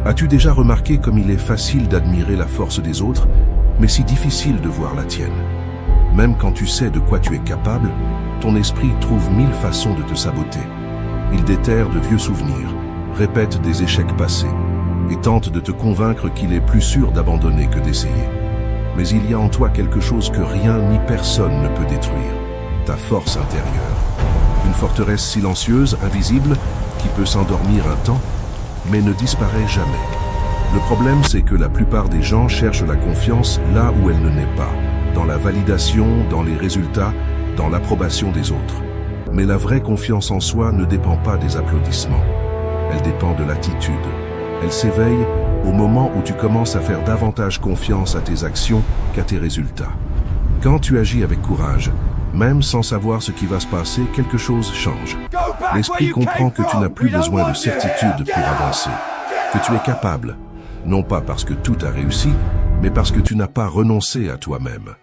As-tu déjà remarqué comme il est facile d'admirer la force des autres, mais si difficile de voir la tienne? Même quand tu sais de quoi tu es capable, ton esprit trouve 1000 façons de te saboter. Il déterre de vieux souvenirs, répète des échecs passés, et tente de te convaincre qu'il est plus sûr d'abandonner que d'essayer. Mais il y a en toi quelque chose que rien ni personne ne peut détruire, ta force intérieure. Une forteresse silencieuse, invisible, qui peut s'endormir un temps, mais ne disparaît jamais. Le problème, c'est que la plupart des gens cherchent la confiance là où elle ne naît pas, dans la validation, dans les résultats, dans l'approbation des autres. Mais la vraie confiance en soi ne dépend pas des applaudissements. Elle dépend de l'attitude. Elle s'éveille au moment où tu commences à faire davantage confiance à tes actions qu'à tes résultats. Quand tu agis avec courage, même sans savoir ce qui va se passer, quelque chose change. L'esprit comprend que tu n'as plus besoin de certitude pour avancer, que tu es capable, non pas parce que tout a réussi, mais parce que tu n'as pas renoncé à toi-même.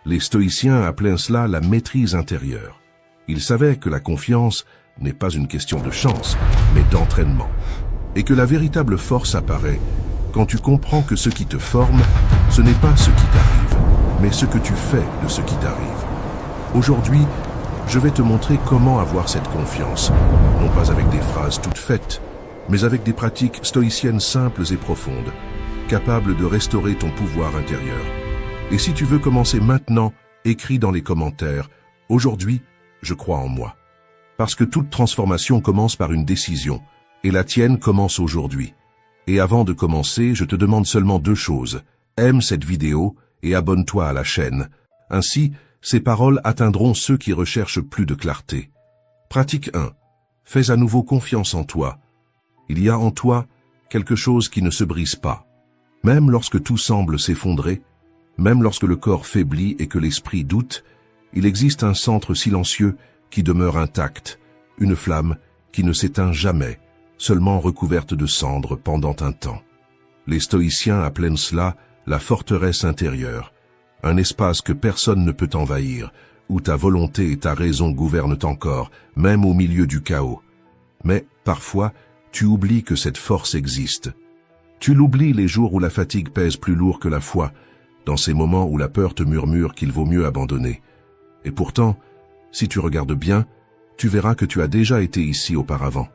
Les stoïciens appelaient cela la maîtrise intérieure. Ils savaient que la confiance n'est pas une question de chance, mais d'entraînement. Et que la véritable force apparaît quand tu comprends que ce qui te forme, ce n'est pas ce qui t'arrive, mais ce que tu fais de ce qui t'arrive. Aujourd'hui, je vais te montrer comment avoir cette confiance, non pas avec des phrases toutes faites, mais avec des pratiques stoïciennes simples et profondes, capables de restaurer ton pouvoir intérieur. Et si tu veux commencer maintenant, écris dans les commentaires « Aujourd'hui, je crois en moi ». Parce que toute transformation commence par une décision, et la tienne commence aujourd'hui. Et avant de commencer, je te demande seulement 2 choses. Aime cette vidéo et abonne-toi à la chaîne. Ainsi, ces paroles atteindront ceux qui recherchent plus de clarté. Pratique 1. Fais à nouveau confiance en toi. Il y a en toi quelque chose qui ne se brise pas. Même lorsque tout semble s'effondrer, même lorsque le corps faiblit et que l'esprit doute, il existe un centre silencieux qui demeure intact, une flamme qui ne s'éteint jamais, seulement recouverte de cendres pendant un temps. Les stoïciens appelaient cela la forteresse intérieure, un espace que personne ne peut envahir, où ta volonté et ta raison gouvernent encore, même au milieu du chaos. Mais, parfois, tu oublies que cette force existe. Tu l'oublies les jours où la fatigue pèse plus lourd que la foi, dans ces moments où la peur te murmure qu'il vaut mieux abandonner. Et pourtant, si tu regardes bien, tu verras que tu as déjà été ici auparavant.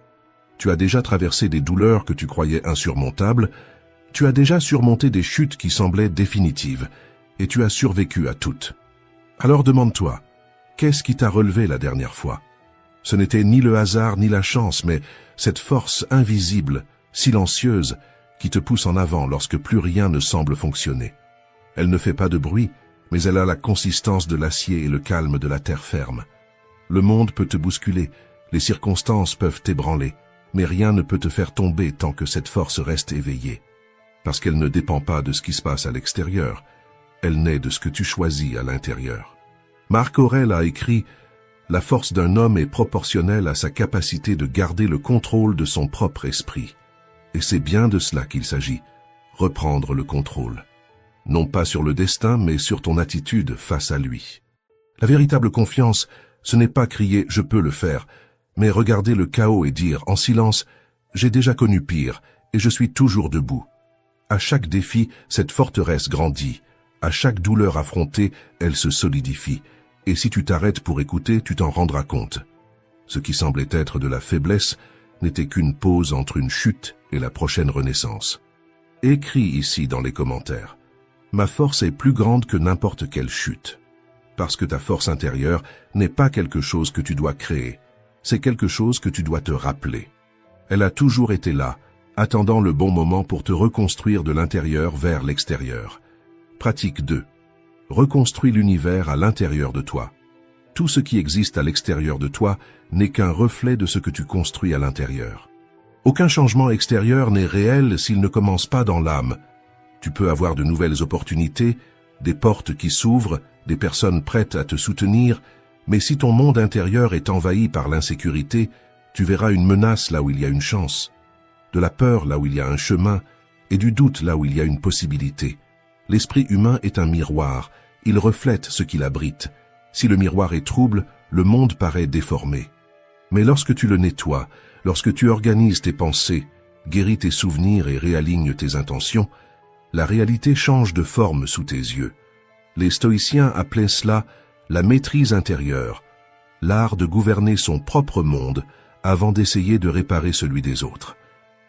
Tu as déjà traversé des douleurs que tu croyais insurmontables, tu as déjà surmonté des chutes qui semblaient définitives, et tu as survécu à toutes. Alors demande-toi, qu'est-ce qui t'a relevé la dernière fois? Ce n'était ni le hasard ni la chance, mais cette force invisible, silencieuse, qui te pousse en avant lorsque plus rien ne semble fonctionner. Elle ne fait pas de bruit, mais elle a la consistance de l'acier et le calme de la terre ferme. Le monde peut te bousculer, les circonstances peuvent t'ébranler, mais rien ne peut te faire tomber tant que cette force reste éveillée. Parce qu'elle ne dépend pas de ce qui se passe à l'extérieur, elle naît de ce que tu choisis à l'intérieur. Marc Aurèle a écrit « La force d'un homme est proportionnelle à sa capacité de garder le contrôle de son propre esprit. » Et c'est bien de cela qu'il s'agit, reprendre le contrôle. Non pas sur le destin, mais sur ton attitude face à lui. La véritable confiance, ce n'est pas crier « je peux le faire », mais regarder le chaos et dire en silence « j'ai déjà connu pire et je suis toujours debout ». À chaque défi, cette forteresse grandit. À chaque douleur affrontée, elle se solidifie. Et si tu t'arrêtes pour écouter, tu t'en rendras compte. Ce qui semblait être de la faiblesse n'était qu'une pause entre une chute et la prochaine renaissance. Écris ici dans les commentaires. Ma force est plus grande que n'importe quelle chute. Parce que ta force intérieure n'est pas quelque chose que tu dois créer. C'est quelque chose que tu dois te rappeler. Elle a toujours été là, attendant le bon moment pour te reconstruire de l'intérieur vers l'extérieur. Pratique 2. Reconstruis l'univers à l'intérieur de toi. Tout ce qui existe à l'extérieur de toi n'est qu'un reflet de ce que tu construis à l'intérieur. Aucun changement extérieur n'est réel s'il ne commence pas dans l'âme. Tu peux avoir de nouvelles opportunités, des portes qui s'ouvrent, des personnes prêtes à te soutenir, mais si ton monde intérieur est envahi par l'insécurité, tu verras une menace là où il y a une chance, de la peur là où il y a un chemin, et du doute là où il y a une possibilité. L'esprit humain est un miroir, il reflète ce qu'il abrite. Si le miroir est trouble, le monde paraît déformé. Mais lorsque tu le nettoies, lorsque tu organises tes pensées, guérit tes souvenirs et réaligne tes intentions, la réalité change de forme sous tes yeux. Les stoïciens appelaient cela la maîtrise intérieure, l'art de gouverner son propre monde avant d'essayer de réparer celui des autres.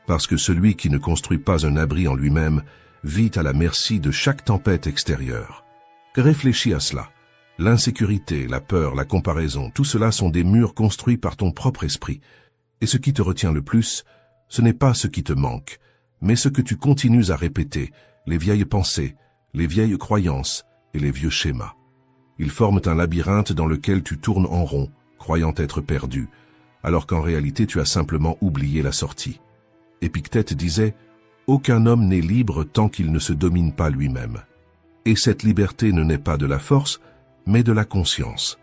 Parce que celui qui ne construit pas un abri en lui-même vit à la merci de chaque tempête extérieure. Réfléchis à cela. L'insécurité, la peur, la comparaison, tout cela sont des murs construits par ton propre esprit. Et ce qui te retient le plus, ce n'est pas ce qui te manque, mais ce que tu continues à répéter, les vieilles pensées, les vieilles croyances et les vieux schémas. Ils forment un labyrinthe dans lequel tu tournes en rond, croyant être perdu, alors qu'en réalité tu as simplement oublié la sortie. Épictète disait « Aucun homme n'est libre tant qu'il ne se domine pas lui-même. » Et cette liberté ne naît pas de la force, mais de la conscience.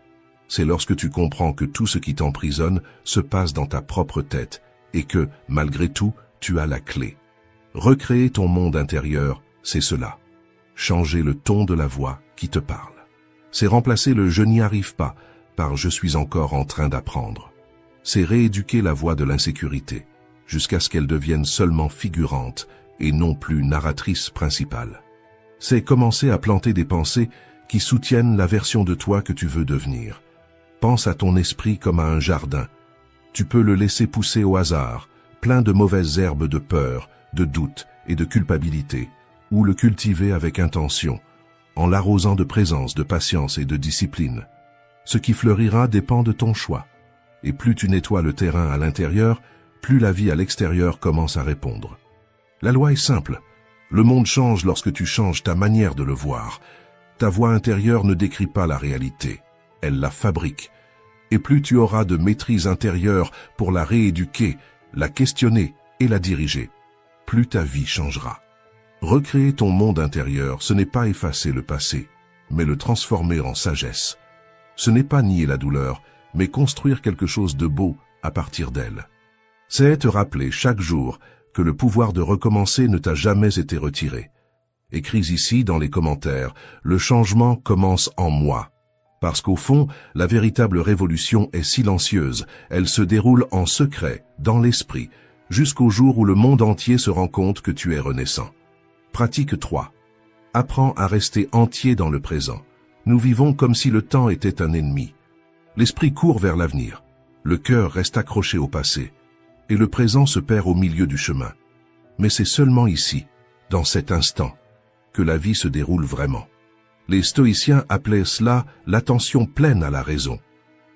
C'est lorsque tu comprends que tout ce qui t'emprisonne se passe dans ta propre tête et que, malgré tout, tu as la clé. Recréer ton monde intérieur, c'est cela. Changer le ton de la voix qui te parle. C'est remplacer le « je n'y arrive pas » par « je suis encore en train d'apprendre ». C'est rééduquer la voix de l'insécurité, jusqu'à ce qu'elle devienne seulement figurante et non plus narratrice principale. C'est commencer à planter des pensées qui soutiennent la version de toi que tu veux devenir. Pense à ton esprit comme à un jardin. Tu peux le laisser pousser au hasard, plein de mauvaises herbes de peur, de doute et de culpabilité, ou le cultiver avec intention, en l'arrosant de présence, de patience et de discipline. Ce qui fleurira dépend de ton choix. Et plus tu nettoies le terrain à l'intérieur, plus la vie à l'extérieur commence à répondre. La loi est simple. Le monde change lorsque tu changes ta manière de le voir. Ta voix intérieure ne décrit pas la réalité, elle la fabrique. Et plus tu auras de maîtrise intérieure pour la rééduquer, la questionner et la diriger, plus ta vie changera. Recréer ton monde intérieur, ce n'est pas effacer le passé, mais le transformer en sagesse. Ce n'est pas nier la douleur, mais construire quelque chose de beau à partir d'elle. C'est te rappeler chaque jour que le pouvoir de recommencer ne t'a jamais été retiré. Écris ici dans les commentaires, le changement commence en moi. Parce qu'au fond, la véritable révolution est silencieuse, elle se déroule en secret, dans l'esprit, jusqu'au jour où le monde entier se rend compte que tu es renaissant. Pratique 3. Apprends à rester entier dans le présent. Nous vivons comme si le temps était un ennemi. L'esprit court vers l'avenir, le cœur reste accroché au passé, et le présent se perd au milieu du chemin. Mais c'est seulement ici, dans cet instant, que la vie se déroule vraiment. Les stoïciens appelaient cela l'attention pleine à la raison,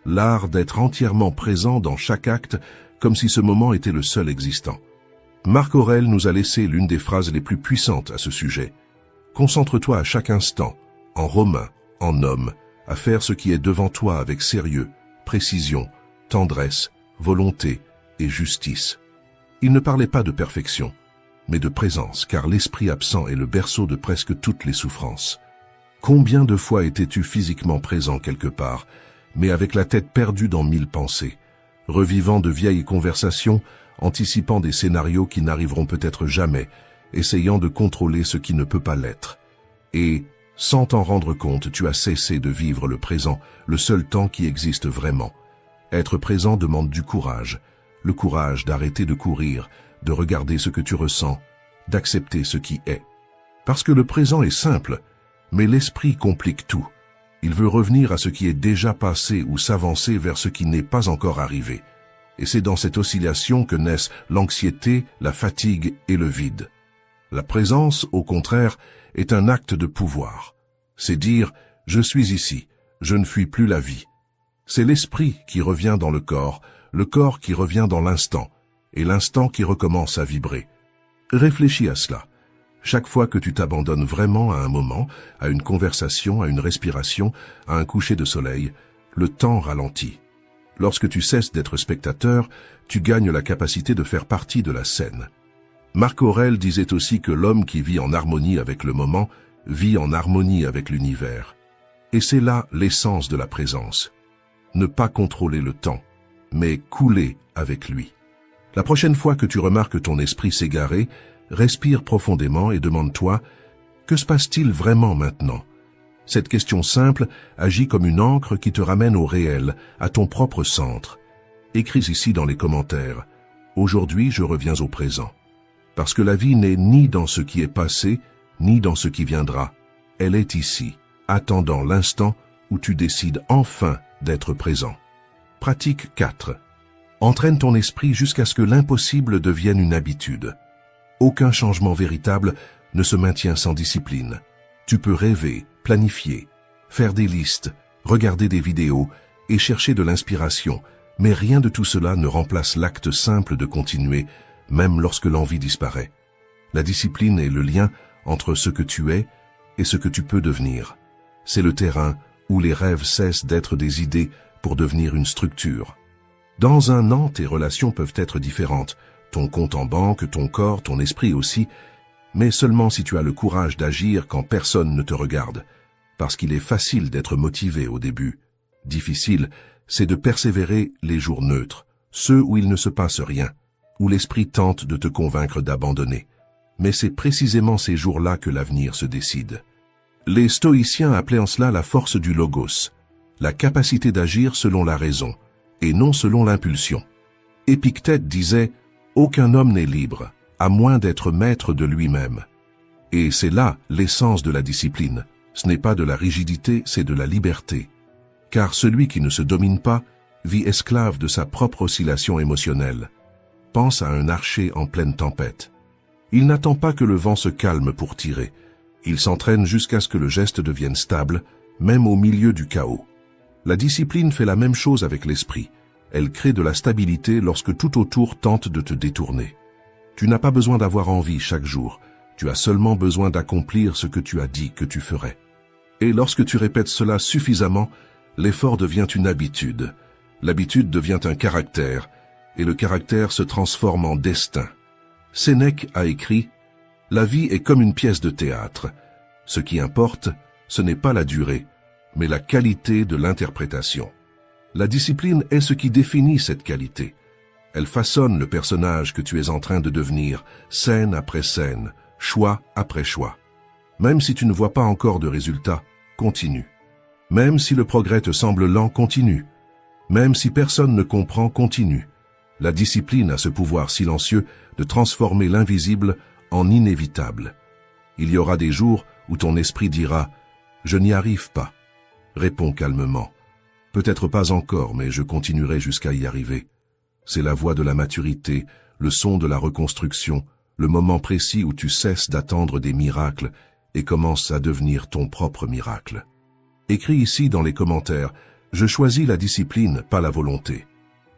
l'art d'être entièrement présent dans chaque acte comme si ce moment était le seul existant. Marc Aurèle nous a laissé l'une des phrases les plus puissantes à ce sujet. Concentre-toi à chaque instant, en romain, en homme, à faire ce qui est devant toi avec sérieux, précision, tendresse, volonté et justice. Il ne parlait pas de perfection, mais de présence, car l'esprit absent est le berceau de presque toutes les souffrances. Combien de fois étais-tu physiquement présent quelque part, mais avec la tête perdue dans 1000 pensées, revivant de vieilles conversations, anticipant des scénarios qui n'arriveront peut-être jamais, essayant de contrôler ce qui ne peut pas l'être. Et, sans t'en rendre compte, tu as cessé de vivre le présent, le seul temps qui existe vraiment. Être présent demande du courage, le courage d'arrêter de courir, de regarder ce que tu ressens, d'accepter ce qui est. Parce que le présent est simple, mais l'esprit complique tout. Il veut revenir à ce qui est déjà passé ou s'avancer vers ce qui n'est pas encore arrivé. Et c'est dans cette oscillation que naissent l'anxiété, la fatigue et le vide. La présence, au contraire, est un acte de pouvoir. C'est dire « je suis ici, je ne fuis plus la vie ». C'est l'esprit qui revient dans le corps qui revient dans l'instant, et l'instant qui recommence à vibrer. Réfléchis à cela. Chaque fois que tu t'abandonnes vraiment à un moment, à une conversation, à une respiration, à un coucher de soleil, le temps ralentit. Lorsque tu cesses d'être spectateur, tu gagnes la capacité de faire partie de la scène. Marc Aurèle disait aussi que l'homme qui vit en harmonie avec le moment vit en harmonie avec l'univers. Et c'est là l'essence de la présence. Ne pas contrôler le temps, mais couler avec lui. La prochaine fois que tu remarques ton esprit s'égarer, respire profondément et demande-toi « Que se passe-t-il vraiment maintenant ?» Cette question simple agit comme une ancre qui te ramène au réel, à ton propre centre. Écris ici dans les commentaires « Aujourd'hui, je reviens au présent ». Parce que la vie n'est ni dans ce qui est passé, ni dans ce qui viendra. Elle est ici, attendant l'instant où tu décides enfin d'être présent. Pratique 4. Entraîne ton esprit jusqu'à ce que l'impossible devienne une habitude. Aucun changement véritable ne se maintient sans discipline. Tu peux rêver, planifier, faire des listes, regarder des vidéos et chercher de l'inspiration, mais rien de tout cela ne remplace l'acte simple de continuer, même lorsque l'envie disparaît. La discipline est le lien entre ce que tu es et ce que tu peux devenir. C'est le terrain où les rêves cessent d'être des idées pour devenir une structure. Dans un an, tes relations peuvent être différentes, ton compte en banque, ton corps, ton esprit aussi, mais seulement si tu as le courage d'agir quand personne ne te regarde, parce qu'il est facile d'être motivé au début. Difficile, c'est de persévérer les jours neutres, ceux où il ne se passe rien, où l'esprit tente de te convaincre d'abandonner. Mais c'est précisément ces jours-là que l'avenir se décide. Les stoïciens appelaient en cela la force du logos, la capacité d'agir selon la raison, et non selon l'impulsion. Épictète disait « Aucun homme n'est libre, à moins d'être maître de lui-même ». Et c'est là l'essence de la discipline. Ce n'est pas de la rigidité, c'est de la liberté. Car celui qui ne se domine pas vit esclave de sa propre oscillation émotionnelle. Pense à un archer en pleine tempête. Il n'attend pas que le vent se calme pour tirer. Il s'entraîne jusqu'à ce que le geste devienne stable, même au milieu du chaos. La discipline fait la même chose avec l'esprit. Elle crée de la stabilité lorsque tout autour tente de te détourner. Tu n'as pas besoin d'avoir envie chaque jour. Tu as seulement besoin d'accomplir ce que tu as dit que tu ferais. Et lorsque tu répètes cela suffisamment, l'effort devient une habitude. L'habitude devient un caractère, et le caractère se transforme en destin. Sénèque a écrit « La vie est comme une pièce de théâtre. Ce qui importe, ce n'est pas la durée, mais la qualité de l'interprétation. » La discipline est ce qui définit cette qualité. Elle façonne le personnage que tu es en train de devenir, scène après scène, choix après choix. Même si tu ne vois pas encore de résultats, continue. Même si le progrès te semble lent, continue. Même si personne ne comprend, continue. La discipline a ce pouvoir silencieux de transformer l'invisible en inévitable. Il y aura des jours où ton esprit dira « Je n'y arrive pas ». Réponds calmement. Peut-être pas encore, mais je continuerai jusqu'à y arriver. C'est la voie de la maturité, le son de la reconstruction, le moment précis où tu cesses d'attendre des miracles et commences à devenir ton propre miracle. Écris ici dans les commentaires « Je choisis la discipline, pas la volonté ».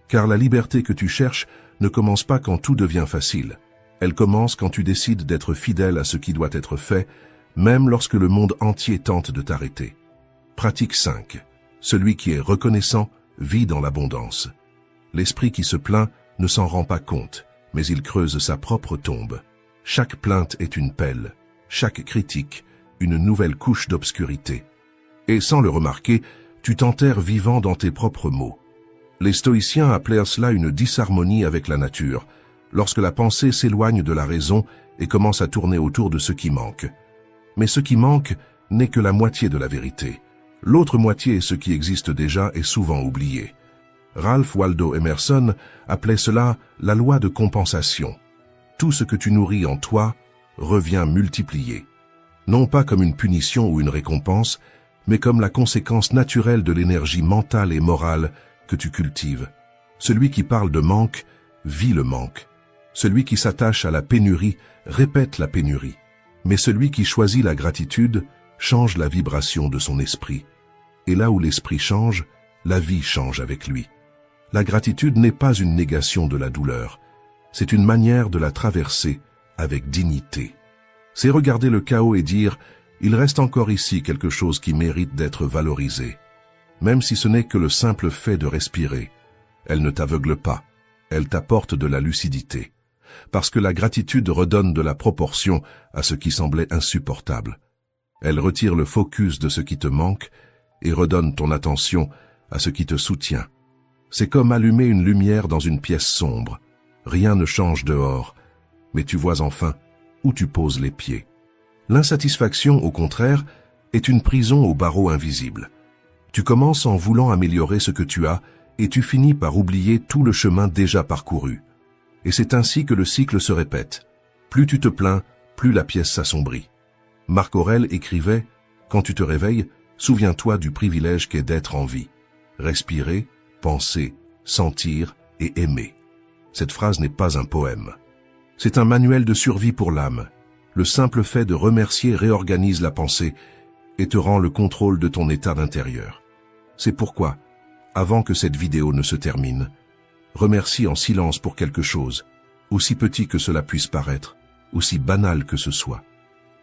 Car la liberté que tu cherches ne commence pas quand tout devient facile. Elle commence quand tu décides d'être fidèle à ce qui doit être fait, même lorsque le monde entier tente de t'arrêter. Pratique 5. Celui qui est reconnaissant vit dans l'abondance. L'esprit qui se plaint ne s'en rend pas compte, mais il creuse sa propre tombe. Chaque plainte est une pelle, chaque critique, une nouvelle couche d'obscurité. Et sans le remarquer, tu t'enterres vivant dans tes propres mots. Les stoïciens appelèrent cela une disharmonie avec la nature, lorsque la pensée s'éloigne de la raison et commence à tourner autour de ce qui manque. Mais ce qui manque n'est que la moitié de la vérité. L'autre moitié, ce qui existe déjà, est souvent oublié. Ralph Waldo Emerson appelait cela la loi de compensation. Tout ce que tu nourris en toi revient multiplié. Non pas comme une punition ou une récompense, mais comme la conséquence naturelle de l'énergie mentale et morale que tu cultives. Celui qui parle de manque vit le manque. Celui qui s'attache à la pénurie répète la pénurie. Mais celui qui choisit la gratitude change la vibration de son esprit. Et là où l'esprit change, la vie change avec lui. La gratitude n'est pas une négation de la douleur. C'est une manière de la traverser avec dignité. C'est regarder le chaos et dire « Il reste encore ici quelque chose qui mérite d'être valorisé ». Même si ce n'est que le simple fait de respirer, elle ne t'aveugle pas, elle t'apporte de la lucidité. Parce que la gratitude redonne de la proportion à ce qui semblait insupportable. Elle retire le focus de ce qui te manque et redonne ton attention à ce qui te soutient. C'est comme allumer une lumière dans une pièce sombre. Rien ne change dehors, mais tu vois enfin où tu poses les pieds. L'insatisfaction, au contraire, est une prison aux barreaux invisibles. Tu commences en voulant améliorer ce que tu as et tu finis par oublier tout le chemin déjà parcouru. Et c'est ainsi que le cycle se répète. Plus tu te plains, plus la pièce s'assombrit. Marc Aurèle écrivait « Quand tu te réveilles, souviens-toi du privilège qu'est d'être en vie. Respirer, penser, sentir et aimer. » Cette phrase n'est pas un poème. C'est un manuel de survie pour l'âme. Le simple fait de remercier réorganise la pensée et te rend le contrôle de ton état d'intérieur. C'est pourquoi, avant que cette vidéo ne se termine, remercie en silence pour quelque chose, aussi petit que cela puisse paraître, aussi banal que ce soit.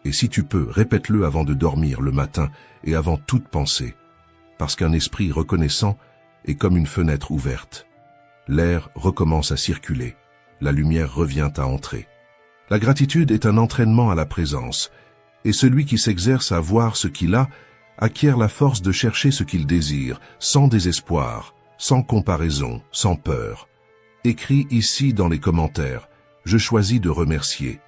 Et si tu peux, répète-le avant de dormir le matin et avant toute pensée, parce qu'un esprit reconnaissant est comme une fenêtre ouverte. L'air recommence à circuler, la lumière revient à entrer. La gratitude est un entraînement à la présence, et celui qui s'exerce à voir ce qu'il a acquiert la force de chercher ce qu'il désire, sans désespoir, sans comparaison, sans peur. Écris ici dans les commentaires, je choisis de remercier,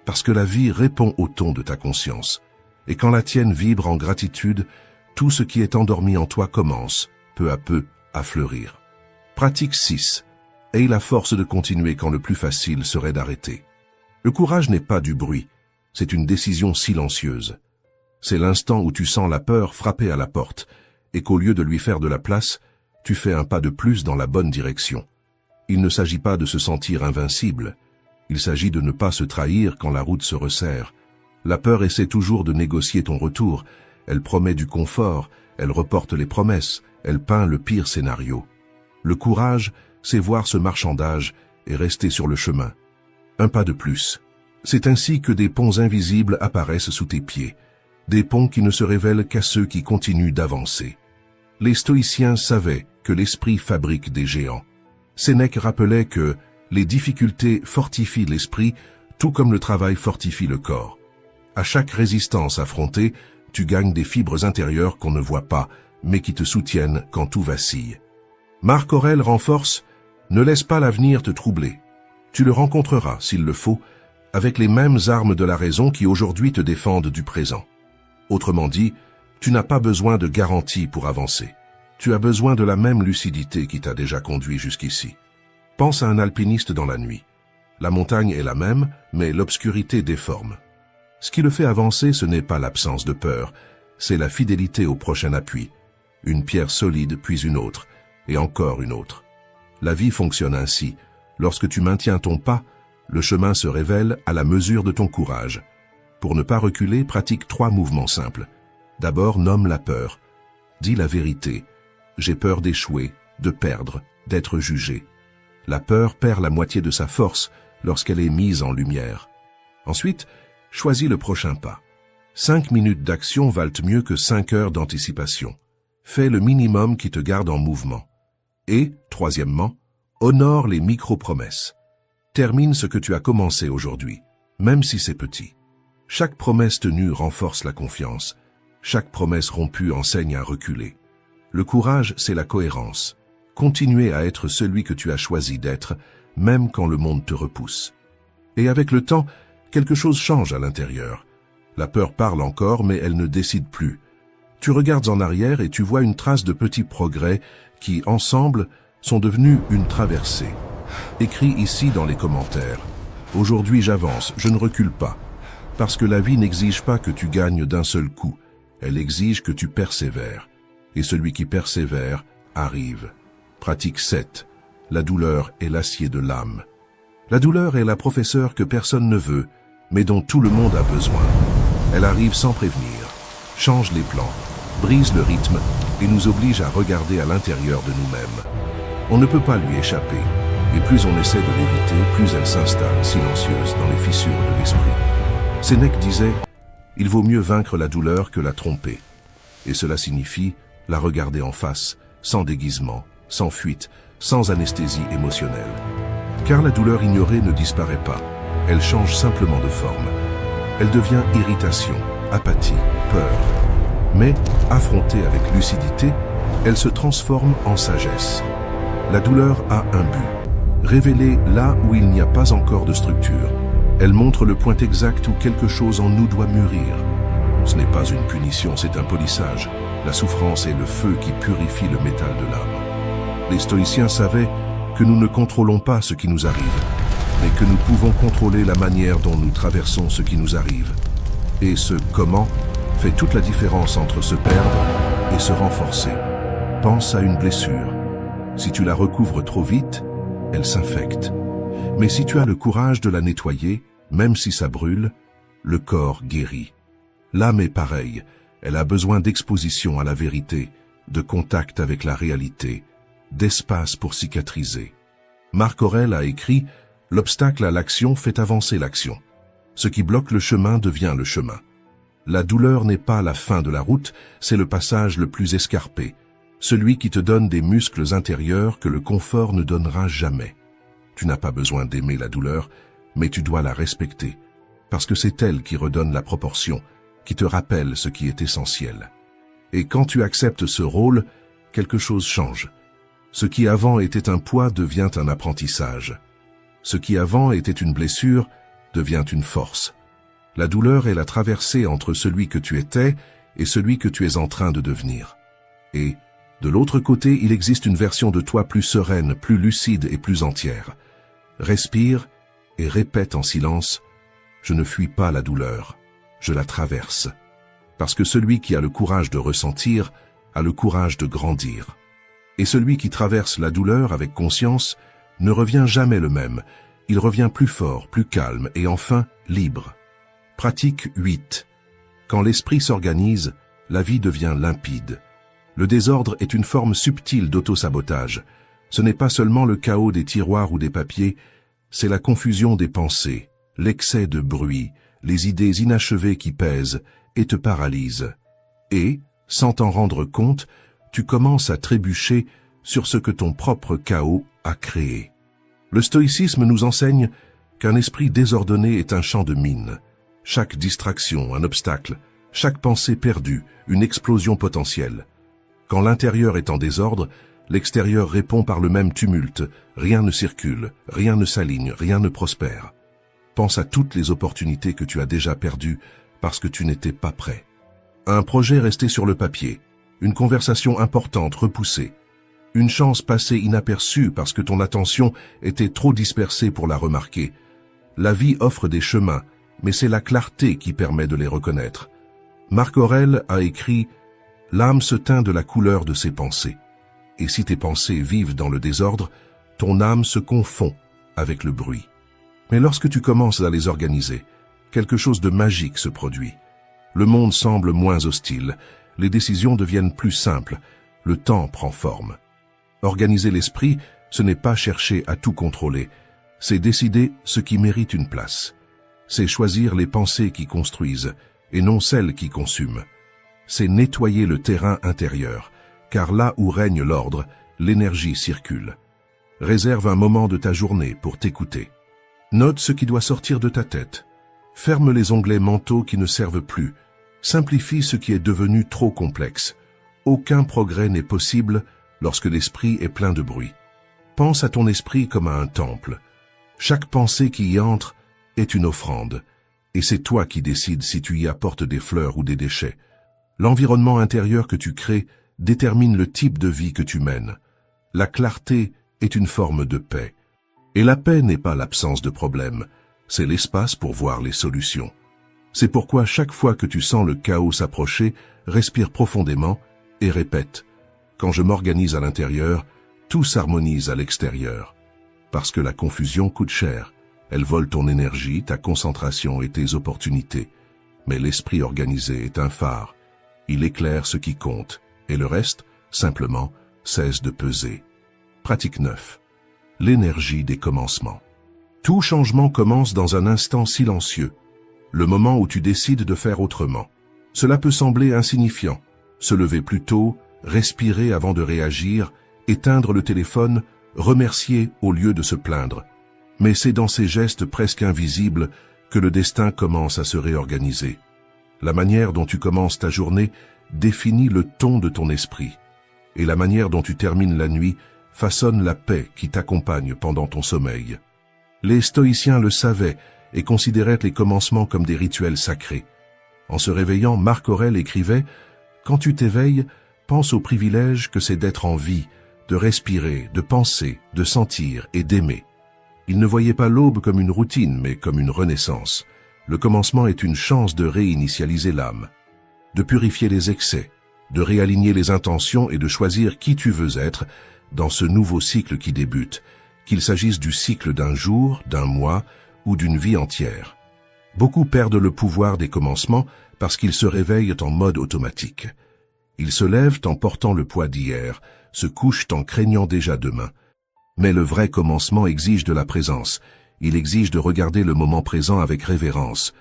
parce que la vie répond au ton de ta conscience, et quand la tienne vibre en gratitude, tout ce qui est endormi en toi commence, peu à peu, à fleurir. Pratique 6. Aie la force de continuer quand le plus facile serait d'arrêter. Le courage n'est pas du bruit, c'est une décision silencieuse. C'est l'instant où tu sens la peur frapper à la porte, et qu'au lieu de lui faire de la place, tu fais un pas de plus dans la bonne direction. Il ne s'agit pas de se sentir invincible, il s'agit de ne pas se trahir quand la route se resserre. La peur essaie toujours de négocier ton retour, elle promet du confort, elle reporte les promesses, elle peint le pire scénario. Le courage, c'est voir ce marchandage et rester sur le chemin. Un pas de plus. C'est ainsi que des ponts invisibles apparaissent sous tes pieds, des ponts qui ne se révèlent qu'à ceux qui continuent d'avancer. Les stoïciens savaient que l'esprit fabrique des géants. Sénèque rappelait que les difficultés fortifient l'esprit, tout comme le travail fortifie le corps. À chaque résistance affrontée, tu gagnes des fibres intérieures qu'on ne voit pas, mais qui te soutiennent quand tout vacille. Marc Aurèle renforce « Ne laisse pas l'avenir te troubler. Tu le rencontreras, s'il le faut, avec les mêmes armes de la raison qui aujourd'hui te défendent du présent. » Autrement dit, tu n'as pas besoin de garantie pour avancer. Tu as besoin de la même lucidité qui t'a déjà conduit jusqu'ici. Pense à un alpiniste dans la nuit. La montagne est la même, mais l'obscurité déforme. Ce qui le fait avancer, ce n'est pas l'absence de peur, c'est la fidélité au prochain appui. Une pierre solide, puis une autre, et encore une autre. La vie fonctionne ainsi. Lorsque tu maintiens ton pas, le chemin se révèle à la mesure de ton courage. Pour ne pas reculer, pratique 3 mouvements simples. D'abord, nomme la peur. Dis la vérité. J'ai peur d'échouer, de perdre, d'être jugé. La peur perd la moitié de sa force lorsqu'elle est mise en lumière. Ensuite, choisis le prochain pas. 5 minutes d'action valent mieux que 5 heures d'anticipation. Fais le minimum qui te garde en mouvement. Et, troisièmement, honore les micro-promesses. Termine ce que tu as commencé aujourd'hui, même si c'est petit. Chaque promesse tenue renforce la confiance. Chaque promesse rompue enseigne à reculer. Le courage, c'est la cohérence. Continuer à être celui que tu as choisi d'être, même quand le monde te repousse. Et avec le temps, quelque chose change à l'intérieur. La peur parle encore, mais elle ne décide plus. Tu regardes en arrière et tu vois une trace de petits progrès qui, ensemble, sont devenus une traversée. Écris ici dans les commentaires. Aujourd'hui j'avance, je ne recule pas. Parce que la vie n'exige pas que tu gagnes d'un seul coup. Elle exige que tu persévères. Et celui qui persévère arrive. Pratique 7. La douleur est l'acier de l'âme. La douleur est la professeure que personne ne veut, mais dont tout le monde a besoin. Elle arrive sans prévenir, change les plans, brise le rythme et nous oblige à regarder à l'intérieur de nous-mêmes. On ne peut pas lui échapper, et plus on essaie de l'éviter, plus elle s'installe silencieuse dans les fissures de l'esprit. Sénèque disait « Il vaut mieux vaincre la douleur que la tromper ». Et cela signifie la regarder en face, sans déguisement, sans fuite, sans anesthésie émotionnelle. Car la douleur ignorée ne disparaît pas, elle change simplement de forme. Elle devient irritation, apathie, peur. Mais, affrontée avec lucidité, elle se transforme en sagesse. La douleur a un but, révéler là où il n'y a pas encore de structure. Elle montre le point exact où quelque chose en nous doit mûrir. Ce n'est pas une punition, c'est un polissage. La souffrance est le feu qui purifie le métal de l'âme. Les stoïciens savaient que nous ne contrôlons pas ce qui nous arrive. mais que nous pouvons contrôler la manière dont nous traversons ce qui nous arrive. Et ce « comment » fait toute la différence entre se perdre et se renforcer. Pense à une blessure. Si tu la recouvres trop vite, elle s'infecte. Mais si tu as le courage de la nettoyer, même si ça brûle, le corps guérit. L'âme est pareille, elle a besoin d'exposition à la vérité, de contact avec la réalité, d'espace pour cicatriser. Marc Aurèle a écrit « L'obstacle à l'action fait avancer l'action. Ce qui bloque le chemin devient le chemin. La douleur n'est pas la fin de la route, c'est le passage le plus escarpé, celui qui te donne des muscles intérieurs que le confort ne donnera jamais. Tu n'as pas besoin d'aimer la douleur, mais tu dois la respecter, parce que c'est elle qui redonne la proportion, qui te rappelle ce qui est essentiel. Et quand tu acceptes ce rôle, quelque chose change. Ce qui avant était un poids devient un apprentissage. Ce qui avant était une blessure devient une force. La douleur est la traversée entre celui que tu étais et celui que tu es en train de devenir. Et, de l'autre côté, il existe une version de toi plus sereine, plus lucide et plus entière. Respire et répète en silence « Je ne fuis pas la douleur, je la traverse. » Parce que celui qui a le courage de ressentir a le courage de grandir. Et celui qui traverse la douleur avec conscience ne revient jamais le même. Il revient plus fort, plus calme et enfin libre. Pratique 8. Quand l'esprit s'organise, la vie devient limpide. Le désordre est une forme subtile d'auto-sabotage. Ce n'est pas seulement le chaos des tiroirs ou des papiers, c'est la confusion des pensées, l'excès de bruit, les idées inachevées qui pèsent et te paralysent. Et, sans t'en rendre compte, tu commences à trébucher sur ce que ton propre chaos a créé. Le stoïcisme nous enseigne qu'un esprit désordonné est un champ de mine. Chaque distraction, un obstacle, chaque pensée perdue, une explosion potentielle. Quand l'intérieur est en désordre, l'extérieur répond par le même tumulte. Rien ne circule, rien ne s'aligne, rien ne prospère. Pense à toutes les opportunités que tu as déjà perdues parce que tu n'étais pas prêt. Un projet resté sur le papier, une conversation importante repoussée, une chance passée inaperçue parce que ton attention était trop dispersée pour la remarquer. La vie offre des chemins, mais c'est la clarté qui permet de les reconnaître. Marc Aurèle a écrit « L'âme se teint de la couleur de ses pensées. Et si tes pensées vivent dans le désordre, ton âme se confond avec le bruit. Mais lorsque tu commences à les organiser, quelque chose de magique se produit. Le monde semble moins hostile, les décisions deviennent plus simples, le temps prend forme. Organiser l'esprit, ce n'est pas chercher à tout contrôler, c'est décider ce qui mérite une place. C'est choisir les pensées qui construisent, et non celles qui consument. C'est nettoyer le terrain intérieur, car là où règne l'ordre, l'énergie circule. Réserve un moment de ta journée pour t'écouter. Note ce qui doit sortir de ta tête. Ferme les onglets mentaux qui ne servent plus. Simplifie ce qui est devenu trop complexe. Aucun progrès n'est possible lorsque l'esprit est plein de bruit. Pense à ton esprit comme à un temple. Chaque pensée qui y entre est une offrande, et c'est toi qui décides si tu y apportes des fleurs ou des déchets. L'environnement intérieur que tu crées détermine le type de vie que tu mènes. La clarté est une forme de paix. Et la paix n'est pas l'absence de problème, c'est l'espace pour voir les solutions. C'est pourquoi chaque fois que tu sens le chaos s'approcher, respire profondément et répète « Quand je m'organise à l'intérieur, tout s'harmonise à l'extérieur. » Parce que la confusion coûte cher. Elle vole ton énergie, ta concentration et tes opportunités. Mais l'esprit organisé est un phare. Il éclaire ce qui compte, et le reste, simplement, cesse de peser. Pratique 9. L'énergie des commencements. Tout changement commence dans un instant silencieux, le moment où tu décides de faire autrement. Cela peut sembler insignifiant. Se lever plus tôt, respirer avant de réagir, éteindre le téléphone, remercier au lieu de se plaindre. Mais c'est dans ces gestes presque invisibles que le destin commence à se réorganiser. La manière dont tu commences ta journée définit le ton de ton esprit. Et la manière dont tu termines la nuit façonne la paix qui t'accompagne pendant ton sommeil. Les stoïciens le savaient et considéraient les commencements comme des rituels sacrés. En se réveillant, Marc Aurèle écrivait « Quand tu t'éveilles, pense au privilège que c'est d'être en vie, de respirer, de penser, de sentir et d'aimer. » Il ne voyait pas l'aube comme une routine, mais comme une renaissance. Le commencement est une chance de réinitialiser l'âme, de purifier les excès, de réaligner les intentions et de choisir qui tu veux être dans ce nouveau cycle qui débute, qu'il s'agisse du cycle d'un jour, d'un mois ou d'une vie entière. Beaucoup perdent le pouvoir des commencements parce qu'ils se réveillent en mode automatique. Ils se lèvent en portant le poids d'hier, se couchent en craignant déjà demain. Mais le vrai commencement exige de la présence. Il exige de regarder le moment présent avec révérence,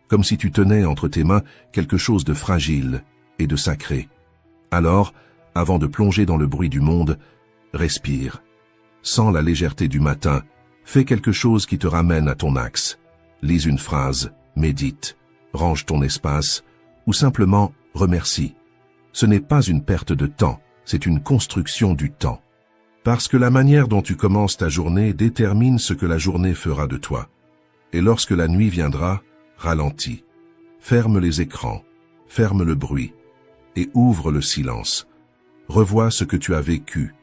comme si tu tenais entre tes mains quelque chose de fragile et de sacré. Alors, avant de plonger dans le bruit du monde, respire. Sens la légèreté du matin, fais quelque chose qui te ramène à ton axe. Lis une phrase, médite, range ton espace, ou simplement remercie. Ce n'est pas une perte de temps, c'est une construction du temps. Parce que la manière dont tu commences ta journée détermine ce que la journée fera de toi. Et lorsque la nuit viendra, ralentis. Ferme les écrans, ferme le bruit et ouvre le silence. Revois ce que tu as vécu,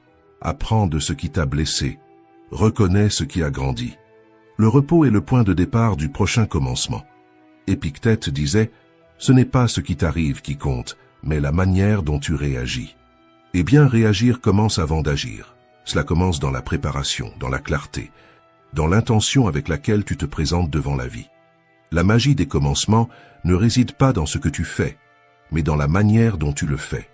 apprends de ce qui t'a blessé, reconnais ce qui a grandi. Le repos est le point de départ du prochain commencement. Épictète disait « Ce n'est pas ce qui t'arrive qui compte, mais la manière dont tu réagis. » Eh bien, réagir commence avant d'agir. Cela commence dans la préparation, dans la clarté, dans l'intention avec laquelle tu te présentes devant la vie. La magie des commencements ne réside pas dans ce que tu fais, mais dans la manière dont tu le fais.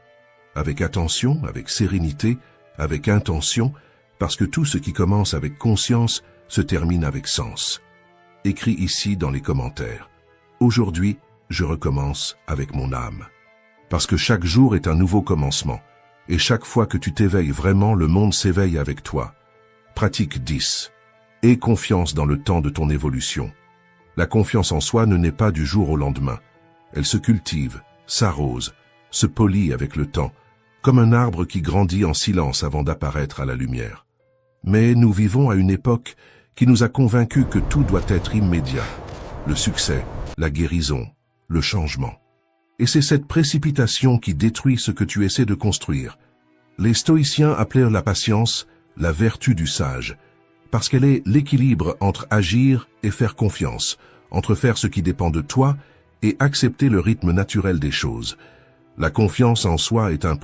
Avec attention, avec sérénité, avec intention, parce que tout ce qui commence avec conscience se termine avec sens. Écris ici dans les commentaires. Aujourd'hui, je recommence avec mon âme. Parce que chaque jour est un nouveau commencement. Et chaque fois que tu t'éveilles vraiment, le monde s'éveille avec toi. Pratique 10. Aie confiance dans le temps de ton évolution. La confiance en soi ne naît pas du jour au lendemain. Elle se cultive, s'arrose, se polit avec le temps, comme un arbre qui grandit en silence avant d'apparaître à la lumière. Mais nous vivons à une époque qui nous a convaincus que tout doit être immédiat. Le succès, la guérison, le changement. Et c'est cette précipitation qui détruit ce que tu essaies de construire. Les stoïciens appelèrent la patience la vertu du sage, parce qu'elle est l'équilibre entre agir et faire confiance, entre faire ce qui dépend de toi et accepter le rythme naturel des choses. La confiance en soi est un